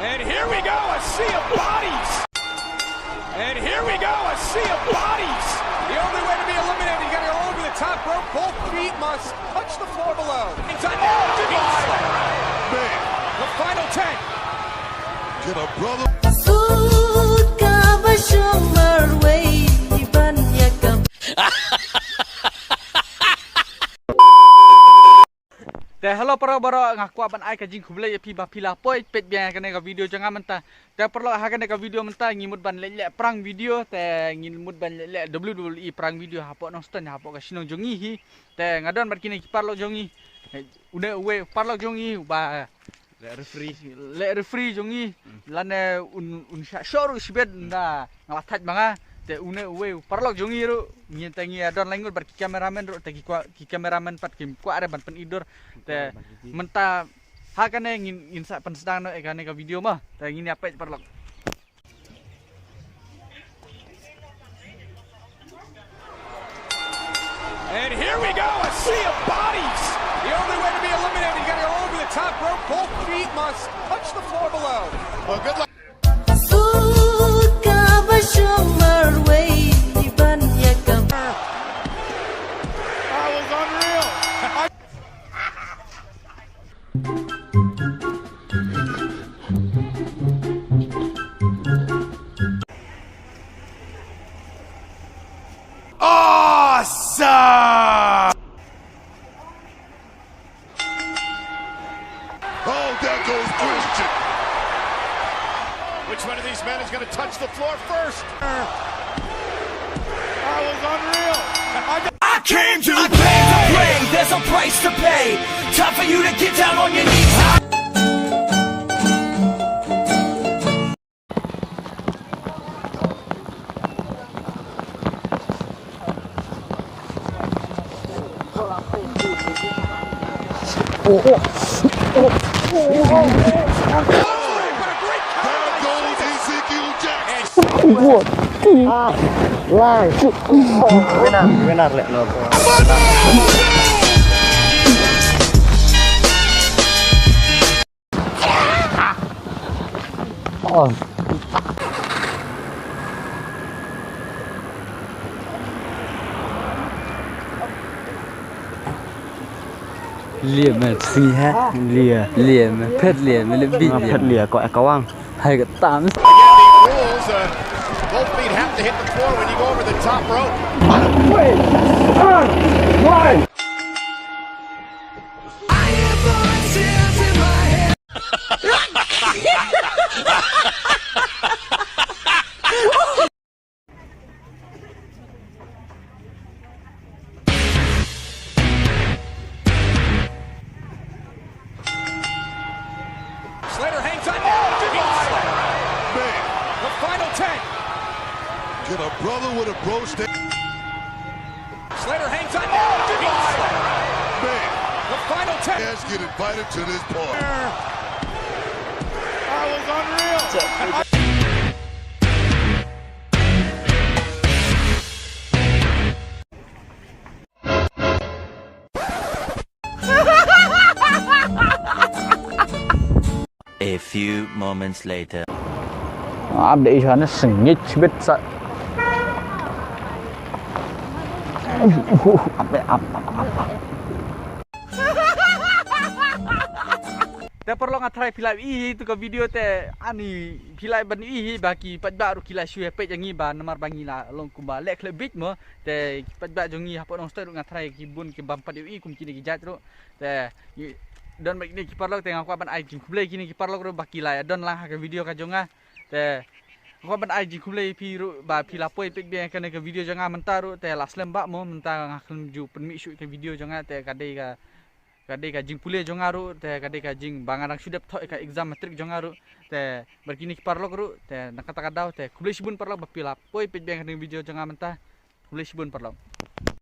And here we go, a sea of bodies. And here we go, a sea of bodies. The only way to be eliminated, you gotta go over the top rope. Both feet must touch the floor below. Man. The final 10. Get a brother. Hello para ngaku aban ai ka jing Khublei pi ba pila peit biang kan ka video jangan mentah te perlu hakan ka video mentah ngimut ban lele perang video te ngimut ban lele WWE perang video hapok nong stand hapok ka sinong jongi hi te ngadon bar kini parlok jongi une we parlok jongi ba referee jongi lane un shoru sibet na ngalathat banga te une we parlok jongi ru nyentangi adon langut bar kameramen ru te ki kameramen pat kim ko are ban pen idor te mentah hakane ngin sa pensedang no ekane ka video mah te ngini apa parlok. And here we go, a sea of bodies. The only way to be eliminated, you gotta go over the top rope. Both feet must touch the floor below. Well, good luck. That was unreal. Awesome! Oh, there goes Christian. Which one of these men is going to touch the floor first? That was unreal. I came to play. There's a price to pay. Time for you to get down on your knees. Benar lek lo. Oh. Liềm mà xì ha, liềm mà phết liềm mà bị phết liềm có áo quăng hay cái tám. Both feet have to hit the floor when you go over the top rope. Wait, one. I hear voices in my head. Slater hangs on. Man, the final 10. Get a brother with a bro stick. Slater hangs on. Man, the final 10. Guys get invited to this party. That was unreal. A few moments later. Update cho nó sengit biết sợ. Te perlu ngatrai pilai ihi tu ka video te ani pilai ban ihi baki padba ru kila shue peit jangi ba namar bangi la long kumba lek lebit mo te padba jongi hapon on ster ngatrai kibun ke bampat ihi kum kini ki jat ru te don mek ni ki parlok te ngaku ban ai jing Khublei kini ki parlok ru baki la don lang ha ka video ka jonga te ngaku ban ai jing Khublei pi ru ba pila poi peit biang kan ka video jonga mentaru te las lembak mo mentang ngaklem ju penmi shoot ka video jonga te kadai ka jing pule jongaru te kadai ka jing bangarang sudap thoi ka exam matric jongaru te berkini parlok ru te nakata kadau te Khublei shibun parlok bapila poi peit biang kan video jonga mentah Khublei shibun parlok.